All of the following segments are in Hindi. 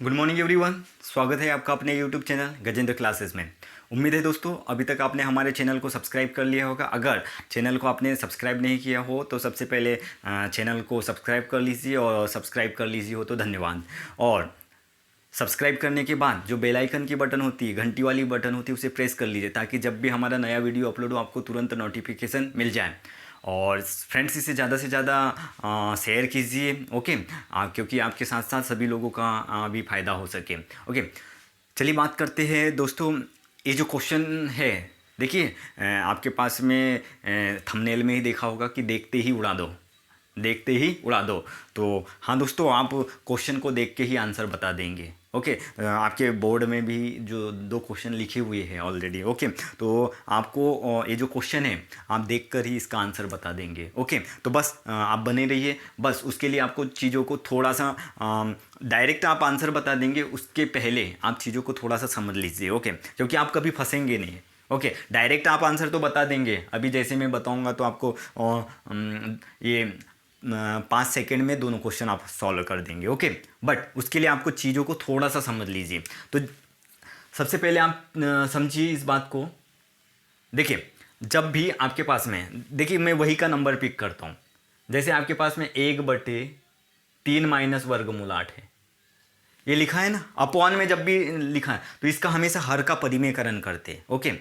Good morning everyone. स्वागत है आपका अपने यूट्यूब चैनल गजेंद्र क्लासेस में। उम्मीद है दोस्तों अभी तक आपने हमारे चैनल को सब्सक्राइब कर लिया होगा। अगर चैनल को आपने सब्सक्राइब नहीं किया हो तो सबसे पहले चैनल को सब्सक्राइब कर लीजिए, और सब्सक्राइब कर लीजिए हो तो धन्यवाद। और सब्सक्राइब करने के बाद जो बेल आइकन की बटन होती है, घंटी वाली बटन होती है, उसे प्रेस कर लीजिए ताकि जब भी हमारा नया वीडियो अपलोड हो आपको तुरंत नोटिफिकेशन मिल जाए। और फ्रेंड्स इसे ज़्यादा से ज़्यादा शेयर कीजिए, ओके, क्योंकि आपके साथ साथ सभी लोगों का भी फ़ायदा हो सके। ओके, चलिए बात करते हैं दोस्तों। ये जो क्वेश्चन है, देखिए आपके पास में थंबनेल में ही देखा होगा कि देखते ही उड़ा दो, देखते ही उड़ा दो। तो हाँ दोस्तों, आप क्वेश्चन को देख के ही आंसर बता देंगे। ओके, आपके बोर्ड में भी जो 2 क्वेश्चन लिखे हुए हैं ऑलरेडी। ओके, तो आपको ये जो क्वेश्चन है आप देखकर ही इसका आंसर बता देंगे। ओके, तो बस आप बने रहिए। बस उसके लिए आपको चीज़ों को थोड़ा सा डायरेक्ट आप आंसर बता देंगे, उसके पहले आप चीज़ों को थोड़ा सा समझ लीजिए। ओके, क्योंकि आप कभी फंसेंगे नहीं। ओके, डायरेक्ट आप आंसर तो बता देंगे, अभी जैसे मैं बताऊंगा तो आपको ये 5 सेकेंड में दोनों क्वेश्चन आप सॉल्व कर देंगे। ओके, बट उसके लिए आपको चीज़ों को थोड़ा सा समझ लीजिए। तो सबसे पहले आप समझिए इस बात को। देखिए, जब भी आपके पास में, देखिए मैं वही का नंबर पिक करता हूँ। जैसे आपके पास में 1/3 माइनस वर्गमूल 8 है, ये लिखा है ना। अपॉन में जब भी लिखा है तो इसका हमेशा हर का परिमेयकरण करते हैं। ओके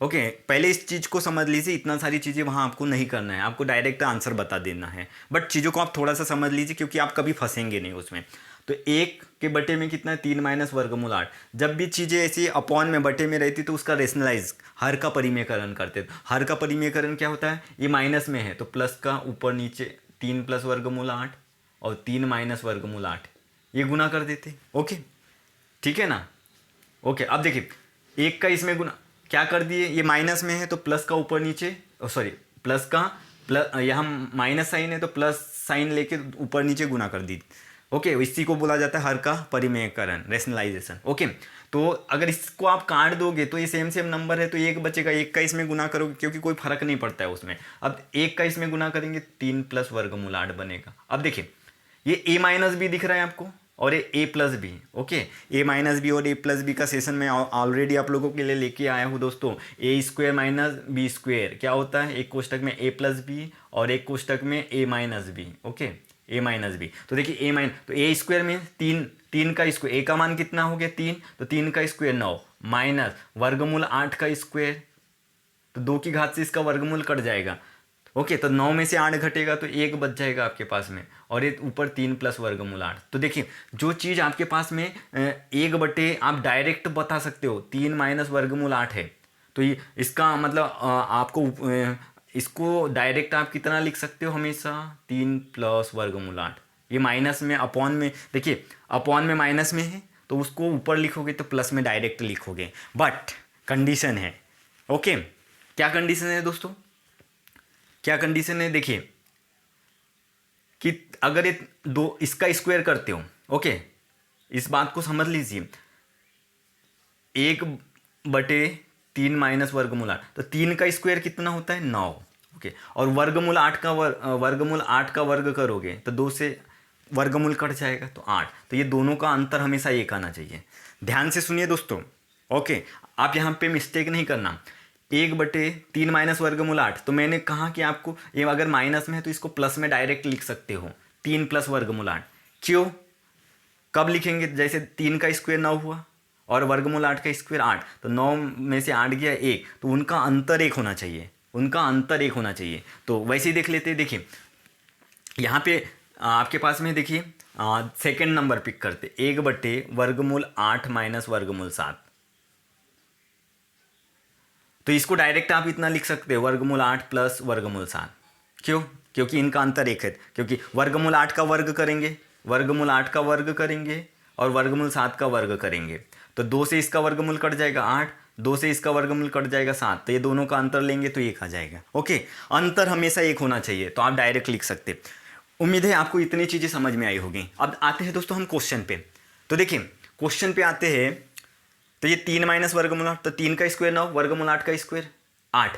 ओके, पहले इस चीज़ को समझ लीजिए। इतना सारी चीज़ें वहाँ आपको नहीं करना है, आपको डायरेक्ट आंसर बता देना है। बट चीज़ों को आप थोड़ा सा समझ लीजिए क्योंकि आप कभी फंसेंगे नहीं उसमें। तो 1 के बटे में कितना है, 3 माइनस वर्गमूल 8। जब भी चीज़ें ऐसी अपॉन में बटे में रहती तो उसका रेशनलाइज हर का परिमेयकरण करते। तो हर का परिमेयकरण क्या होता है, ये माइनस में है तो प्लस का ऊपर नीचे 3 प्लस वर्गमूल 8 और 3 माइनस वर्गमूल 8, ये गुना कर देते। ओके, ठीक है ना। ओके, अब देखिए 1 का इसमें गुना क्या कर दिए, ये माइनस में है तो प्लस का ऊपर नीचे, सॉरी प्लस का प्लस, यहाँ माइनस साइन है तो प्लस साइन लेके ऊपर नीचे गुना कर दी। ओके, इसी को बोला जाता है हर का परिमेयकरण, रेशनलाइजेशन। ओके, तो अगर इसको आप काट दोगे तो ये सेम सेम नंबर है तो 1 बचेगा। 1 का इसमें गुना करोगे क्योंकि कोई फर्क नहीं पड़ता है उसमें। अब 1 का इसमें गुना करेंगे 3 प्लस वर्गमूल 8 बनेगा। अब देखिए ये a माइनस बी दिख रहा है आपको, और ये a plus B. Okay, a minus B और a प्लस बी का सेशन में ऑलरेडी आप लोगों के लिए लेके आया हूँ दोस्तों। a square minus B square क्या होता है, एक कोष्टक में a प्लस बी और एक कोष्टक में a minus B. Okay, a minus B, तो देखिए a माइनस, तो a स्क्वायर में 3 का स्क्वायर, a का मान कितना हो गया 3, तो 3 का स्क्वायर 9 माइनस वर्गमूल 8 का स्क्वायर, तो 2 की घात से इसका वर्गमूल कट जाएगा। ओके, तो 9 में से 8 घटेगा तो 1 बच जाएगा आपके पास में, और ये ऊपर 3 प्लस वर्गमूल 8। तो देखिए जो चीज़ आपके पास में 1 बटे आप डायरेक्ट बता सकते हो 3 माइनस वर्गमूल 8 है, तो ये इसका मतलब आपको इसको डायरेक्ट आप कितना लिख सकते हो हमेशा, 3 प्लस वर्गमूल 8। ये माइनस में अपॉन में, देखिए अपॉन में माइनस में है तो उसको ऊपर लिखोगे तो प्लस में डायरेक्ट लिखोगे। बट कंडीशन है। ओके, क्या कंडीशन है दोस्तों, क्या कंडीशन है, देखिए कि अगर ये दो इसका स्क्वायर करते हो, ओके, इस बात को समझ लीजिए, 1/3 माइनस वर्गमूल 8, तो 3 का स्क्वायर कितना होता है 9। ओके, और वर्गमूल 8 का वर्गमूल 8 का वर्ग करोगे तो 2 से वर्गमूल कट जाएगा तो 8। तो ये दोनों का अंतर हमेशा 1 आना चाहिए। ध्यान से सुनिए दोस्तों। ओके, आप यहाँ पे मिस्टेक नहीं करना। 1/3 माइनस वर्गमूल 8, तो मैंने कहा कि आपको ये अगर माइनस में है तो इसको प्लस में डायरेक्ट लिख सकते हो, 3 प्लस वर्गमूल 8। क्यों, कब लिखेंगे, जैसे 3 का स्क्वायर 9 हुआ और वर्गमूल 8 का स्क्वायर 8, तो 9 में से 8 गया 1, तो उनका अंतर 1 होना चाहिए, उनका अंतर 1 होना चाहिए। तो वैसे ही देख लेते हैं। देखिए यहाँ पे आपके पास में देखिए सेकेंड नंबर पिक करते, 1/वर्गमूल 8 माइनस वर्गमूल 7, तो इसको डायरेक्ट आप इतना लिख सकते हो वर्गमूल 8 प्लस वर्गमूल 7। क्यों, क्योंकि इनका अंतर 1 है, क्योंकि वर्गमूल 8 का वर्ग करेंगे, वर्गमूल 8 का वर्ग करेंगे और वर्गमूल 7 का वर्ग करेंगे, तो 2 से इसका वर्गमूल कट जाएगा 8, 2 से इसका वर्गमूल कट जाएगा 7, तो ये दोनों का अंतर लेंगे तो 1 आ जाएगा। ओके, अंतर हमेशा 1 होना चाहिए, तो आप डायरेक्ट लिख सकते। उम्मीद है आपको इतनी चीज़ें समझ में आई होगी। अब आते हैं दोस्तों हम क्वेश्चन पे। तो देखिए क्वेश्चन पे आते हैं, तो ये 3 माइनस वर्गमूल 8, तो 3 का स्क्वायर 9, वर्गमूल 8 का स्क्वायर 8,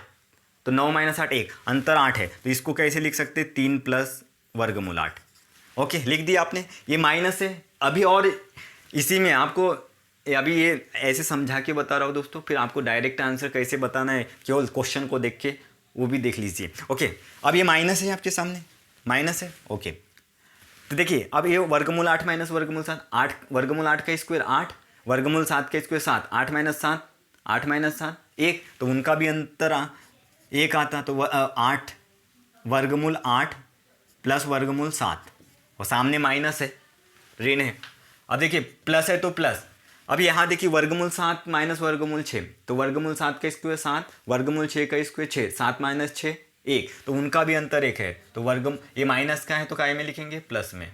तो 9 माइनस 8 1, अंतर 8 है, तो इसको कैसे लिख सकते हैं, 3 प्लस वर्गमूल 8। ओके, लिख दिया आपने। ये माइनस है, अभी और इसी में आपको अभी ये ऐसे समझा के बता रहा हूँ दोस्तों, फिर आपको डायरेक्ट आंसर कैसे बताना है केवल क्वेश्चन को देख के वो भी देख लीजिए। ओके, अब ये माइनस है आपके सामने, माइनस है। ओके, तो देखिए अब ये वर्गमूल 8 माइनस वर्गमूल 7, 8 वर्गमूल 8 का स्क्वायर 8, वर्गमूल 7 का स्क्वायर 7, 8 माइनस 7, 8 माइनस 7 1, तो उनका भी अंतर एक आता, तो 8 वर्गमूल 8 प्लस वर्गमूल 7, और सामने माइनस है, ऋण है। अब देखिए प्लस है तो प्लस, अब यहाँ देखिए वर्गमूल 7 माइनस वर्गमूल 6, तो वर्गमूल 7 का स्क्वायर 7, वर्गमूल 6 का स्क्वायर 6, 7 माइनस 6 1, तो उनका भी अंतर एक है, तो वर्गम ये माइनस का है तो काय में लिखेंगे, प्लस में।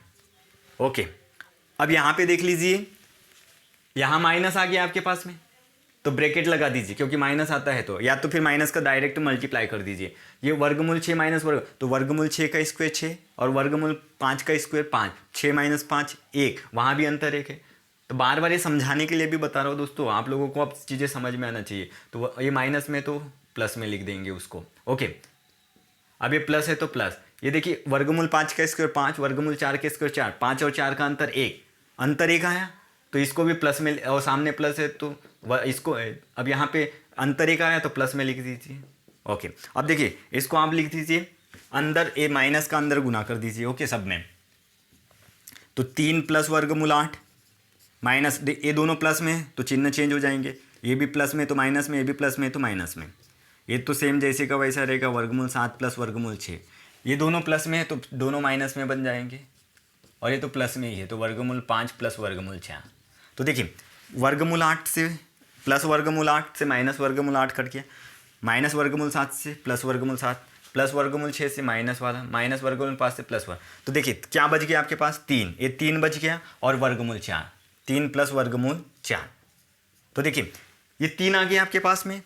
ओके, अब यहाँ पे देख लीजिए, यहाँ माइनस आ गया आपके पास में, तो ब्रैकेट लगा दीजिए क्योंकि माइनस आता है, तो या तो फिर माइनस का डायरेक्ट मल्टीप्लाई कर दीजिए। ये वर्गमूल 6 माइनस वर्ग, तो वर्गमूल 6 का स्क्वायर 6 और वर्गमूल 5 का स्क्वायर 5, 6 माइनस 5 1, वहाँ भी अंतर एक है। तो बार बार ये समझाने के लिए भी बता रहा हूँ दोस्तों, आप लोगों को अब चीज़ें समझ में आना चाहिए। तो ये माइनस में तो प्लस में लिख देंगे उसको। ओके, अब ये प्लस है तो प्लस, ये देखिए वर्गमूल 5 का स्क्वायर 5, वर्गमूल 4 का स्क्वायर 4, 5 और 4 का अंतर 1, अंतर 1 आया, तो इसको भी प्लस में, और सामने प्लस है तो इसको, अब यहाँ पे अंतर 1 आया तो प्लस में लिख दीजिए। ओके, अब देखिए इसको आप लिख दीजिए अंदर, ए माइनस का अंदर गुना कर दीजिए। ओके, सब में, तो 3 प्लस वर्गमूल 8 माइनस, ये दोनों प्लस में है तो चिन्ह चेंज हो जाएंगे, ये भी प्लस में तो माइनस में, ये भी प्लस में तो माइनस में, ये तो सेम जैसे का वैसा रहेगा। वर्गमूल 7 प्लस वर्गमूल 6, ये दोनों प्लस में है तो दोनों माइनस में बन जाएंगे, और ये तो प्लस में ही है तो वर्गमूल 5 प्लस वर्गमूल 4। तो देखिए वर्गमूल 8 से प्लस वर्गमूल 8 से माइनस वर्गमूल 8 कट गया, माइनस वर्गमूल 7 से प्लस वर्गमूल 7, प्लस वर्गमूल 6 से माइनस वाला, माइनस वर्गमूल 5 से प्लस वाला। तो देखिए क्या बच गया आपके पास, 3, ये 3 बच गया, और वर्गमूल 4, 3 प्लस वर्गमूल 4। तो देखिए ये 3 आ गया आपके पास में,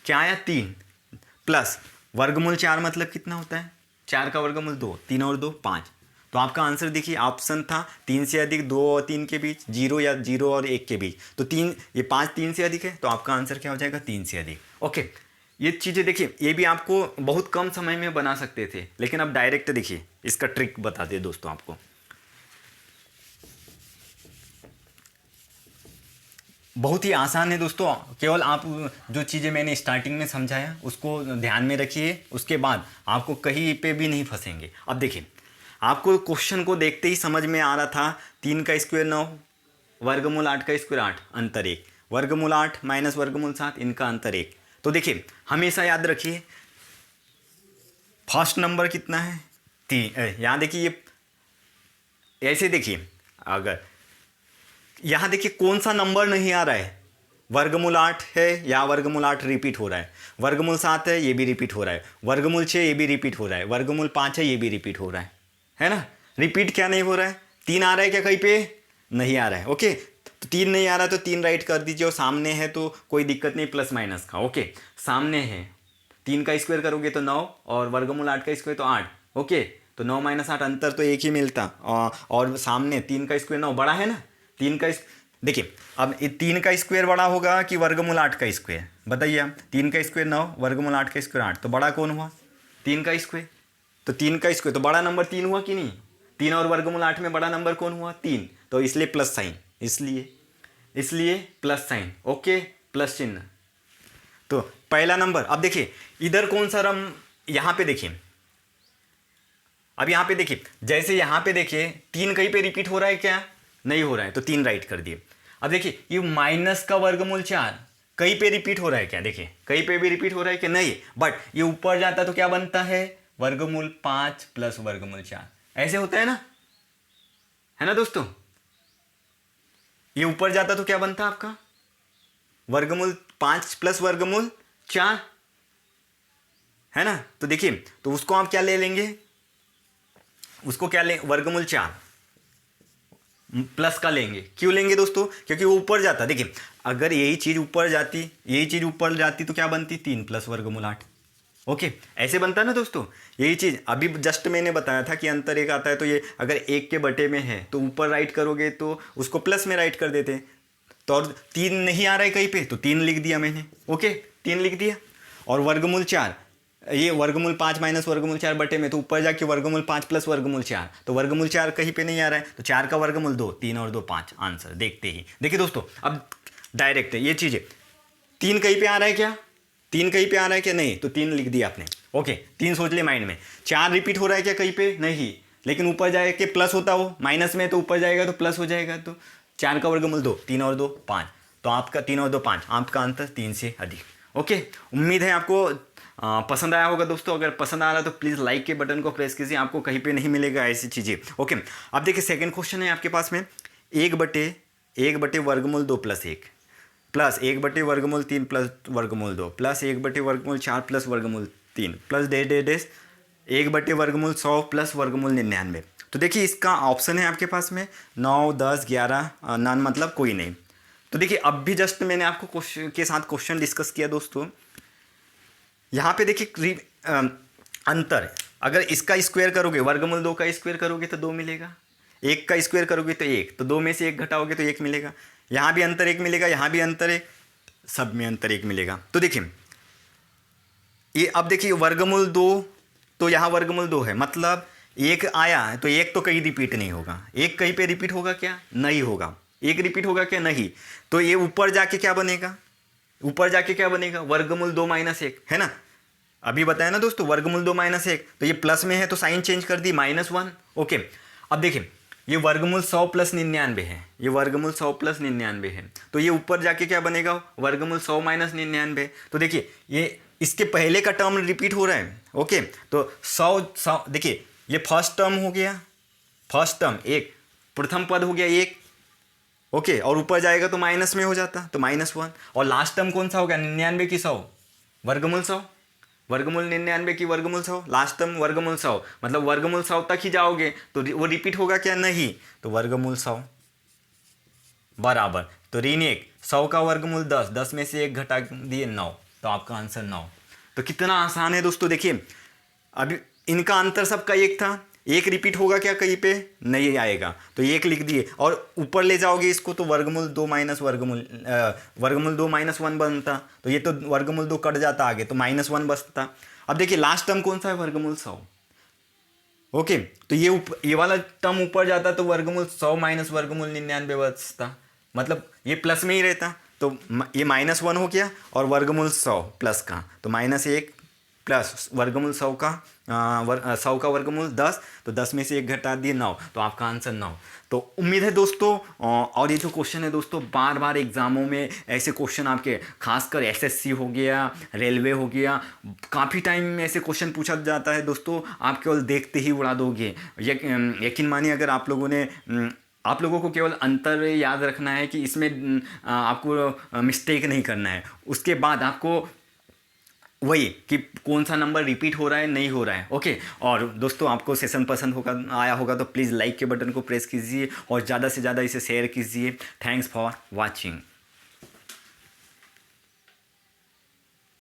क्या आया 3 प्लस वर्गमूल 4 मतलब कितना होता है, 4 का वर्गमूल 2, 3 और 2 5। तो आपका आंसर देखिए ऑप्शन था 3 से अधिक 2 और 3 के बीच, 0 या 0 और 1 के बीच, तो 3, ये 5 3 से अधिक है तो आपका आंसर क्या हो जाएगा, 3 से अधिक। ओके, ये चीज़ें देखिए ये भी आपको बहुत कम समय में बना सकते थे, लेकिन अब डायरेक्ट देखिए इसका ट्रिक बताते हैं दोस्तों आपको। बहुत ही आसान है दोस्तों, केवल आप जो चीज़ें मैंने स्टार्टिंग में समझाया उसको ध्यान में रखिए, उसके बाद आपको कहीं पे भी नहीं फंसेंगे। अब देखिए आपको क्वेश्चन को देखते ही समझ में आ रहा था, 3 का स्क्वायर 9, वर्गमूल 8 का स्क्वायर 8, अंतर 1, वर्गमूल 8 माइनस वर्गमूल 7, इनका अंतर 1। तो देखिए हमेशा याद रखिए फर्स्ट नंबर कितना है, 3। यहाँ देखिए ये ऐसे देखिए, अगर यहाँ देखिए कौन सा नंबर नहीं आ रहा है, वर्गमूल 8 है या वर्गमूल 8 रिपीट हो रहा है, वर्गमूल 7 है ये भी रिपीट हो रहा है, वर्गमूल 6 ये भी रिपीट हो रहा है, वर्गमूल 5 है ये भी रिपीट हो रहा है ना। रिपीट क्या नहीं हो रहा है, 3 आ रहा है क्या कहीं पे, नहीं आ रहा है। ओके, तो 3 नहीं आ रहा तो 3 राइट कर दीजिए, और सामने है तो कोई दिक्कत नहीं प्लस माइनस का। ओके, सामने है 3 का स्क्वायर करोगे तो 9, और वर्गमूल 8 का स्क्वायर तो 8। ओके, तो 9 माइनस 8 अंतर तो एक ही मिलता, और सामने 3 का स्क्वायर 9 बड़ा है ना, 3 का देखिए अब 3 का स्क्वायर बड़ा होगा कि वर्गमूल 8 का स्क्वायर, बताइए आप। 3 का स्क्वायर 9, वर्गमूल 8 का स्क्वायर 8, तो बड़ा कौन हुआ, 3 का स्क्वायर। तो 3 का स्क्वायर तो बड़ा नंबर 3 हुआ कि नहीं, 3 और वर्गमूल 8 में बड़ा नंबर कौन हुआ, 3, तो इसलिए प्लस साइन, इसलिए प्लस साइन। ओके, प्लस चिन्ह। तो पहला नंबर, अब देखिए इधर कौन सा रम, यहाँ पे देखिए, अब यहाँ पे देखिए, जैसे यहाँ पे देखिए 3 कहीं पे रिपीट हो रहा है क्या, नहीं हो रहा है, तो 3 राइट कर दिए। अब देखिए ये माइनस का वर्गमूल 4 कहीं पे रिपीट हो रहा है क्या, देखिए कहीं पे भी रिपीट हो रहा है कि नहीं, बट ये ऊपर जाता तो क्या बनता है, वर्गमूल 5 प्लस वर्गमूल 4, ऐसे होता है ना दोस्तों। ये ऊपर जाता तो क्या बनता आपका, वर्गमूल 5 प्लस वर्गमूल 4, है ना। तो देखिए तो उसको आप क्या ले लेंगे, उसको क्या लें, वर्गमूल 4 प्लस का लेंगे। क्यों लेंगे दोस्तों, क्योंकि वो ऊपर जाता, देखिए अगर यही चीज़ ऊपर जाती तो क्या बनती, 3 प्लस वर्गमूल 8। ओके, ऐसे बनता ना दोस्तों, यही चीज़ अभी जस्ट मैंने बताया था कि अंतर 1 आता है, तो ये अगर 1 के बटे में है तो ऊपर राइट करोगे तो उसको प्लस में राइट कर देते हैं, तो और 3 नहीं आ रहा है कहीं पे तो 3 लिख दिया मैंने। ओके, 3 लिख दिया, और वर्गमूल 4 ये वर्गमूल 5 माइनस वर्गमूल 4 बटे में, तो ऊपर जाके वर्गमूल 5 प्लस वर्गमूल 4, तो वर्गमूल 4 कहीं पे नहीं आ रहा है, तो 4 का वर्गमूल 2, 3 और 2 5 आंसर देखते ही। देखिए दोस्तों अब डायरेक्ट है ये चीज़ें, 3 कहीं पे आ रहा है क्या, 3 कहीं पे आ रहा है क्या, नहीं, तो 3 लिख दिया आपने। ओके 3 सोच ले माइंड में। 4 रिपीट हो रहा है क्या कहीं पे, नहीं, लेकिन ऊपर जाए के प्लस होता हो, माइनस में तो ऊपर जाएगा तो प्लस हो जाएगा, तो 4 का वर्गमूल 2, 3 और 2 5, तो आपका 3 और 2 5, आपका आंसर 3 से अधिक। ओके उम्मीद है आपको पसंद आया होगा दोस्तों। अगर पसंद आ रहा तो प्लीज़ लाइक के बटन को प्रेस कीजिए, आपको कहीं पे नहीं मिलेगा ऐसी चीज़ें। ओके अब देखिए सेकंड क्वेश्चन है आपके पास में, 1 बटे वर्गमूल 2 प्लस 1 प्लस 1 बटे वर्गमूल 3 प्लस वर्गमूल 2 प्लस 1 बटे वर्गमूल 4 प्लस वर्गमूल 3 प्लस डे डे डेस 1 बटे वर्गमूल 100 प्लस वर्गमूल 99। तो देखिए इसका ऑप्शन है आपके पास में 9 10 11, नन मतलब कोई नहीं। तो देखिए अब भी जस्ट मैंने आपको क्वेश्चन के साथ क्वेश्चन डिस्कस किया दोस्तों। यहाँ पे देखिए अंतर, अगर इसका स्क्वायर करोगे वर्गमूल 2 का स्क्वायर करोगे तो 2 मिलेगा, 1 का स्क्वायर करोगे तो 1, तो 2 में से 1 घटाओगे तो 1 मिलेगा, यहाँ भी अंतर 1 मिलेगा, यहाँ भी अंतर 1, सब में अंतर 1 मिलेगा। तो देखिए ये अब देखिए वर्गमूल 2, तो यहाँ वर्गमूल 2 है, मतलब 1 आया है तो 1 तो कहीं रिपीट नहीं होगा, 1 कहीं पे रिपीट होगा क्या, नहीं होगा, 1 रिपीट होगा क्या, नहीं, तो ये ऊपर जाके क्या बनेगा, ऊपर जाके क्या बनेगा, वर्गमूल 2 माइनस 1 है ना, अभी बताया ना दोस्तों वर्गमूल 2 माइनस 1, तो ये प्लस में है तो साइन चेंज कर दी -1। ओके अब देखिए ये वर्गमूल 100 प्लस 99 है, ये वर्गमूल 100 प्लस 99 है, तो ये ऊपर जाके क्या बनेगा, वर्गमूल 100 माइनस 99। तो देखिए ये इसके पहले का टर्म रिपीट हो रहा है। ओके तो 100 देखिए ये फर्स्ट टर्म हो गया, फर्स्ट टर्म 1, प्रथम पद हो गया 1, ओके और ऊपर जाएगा तो माइनस में हो जाता तो -1, और लास्ट टर्म कौन सा हो गया, 99 की 100, वर्गमूल 100, वर्गमूल 99 की वर्गमूल 100, लास्ट टर्म वर्गमूल 100, मतलब वर्गमूल 100 तक ही जाओगे तो वो रिपीट होगा क्या, नहीं, तो वर्गमूल 100 बराबर, तो ऋण 1, 100 का वर्गमूल 10, 10 में से 1 घटा दिए 9, तो आपका आंसर 9। तो कितना आसान है दोस्तों, देखिए अभी इनका अंतर सबका 1 था, 1 रिपीट होगा क्या कहीं पे, नहीं आएगा, तो 1 लिख दिए, और ऊपर ले जाओगे इसको तो वर्गमूल 2 माइनस वर्गमूल 2 -1 बनता, तो ये तो वर्गमूल 2 कट जाता आगे तो -1 बचता। अब देखिए लास्ट टर्म कौन सा है, वर्गमूल 100। ओके तो ये वाला टर्म ऊपर जाता तो वर्गमूल 100 माइनस वर्गमूल 99 बचता, मतलब ये प्लस में ही रहता, तो ये -1 हो गया, और वर्गमूल 100 प्लस का तो -1 प्लस वर्गमूल 100 का 100 का वर्गमूल 10, तो 10 में से 1 घटा दिए 9, तो आपका आंसर 9। तो उम्मीद है दोस्तों, और ये जो क्वेश्चन है दोस्तों बार बार एग्जामों में ऐसे क्वेश्चन आपके खासकर एसएससी हो गया, रेलवे हो गया, काफ़ी टाइम में ऐसे क्वेश्चन पूछा जाता है दोस्तों, आप केवल देखते ही उड़ा दोगे। यकीन मानिए अगर आप लोगों को केवल अंतर याद रखना है कि इसमें आपको मिस्टेक नहीं करना है, उसके बाद आपको वही कि कौन सा नंबर रिपीट हो रहा है नहीं हो रहा है। ओके और दोस्तों आपको सेशन पसंद आया होगा तो प्लीज़ लाइक के बटन को प्रेस कीजिए और ज़्यादा से ज़्यादा इसे शेयर कीजिए। Thanks for watching.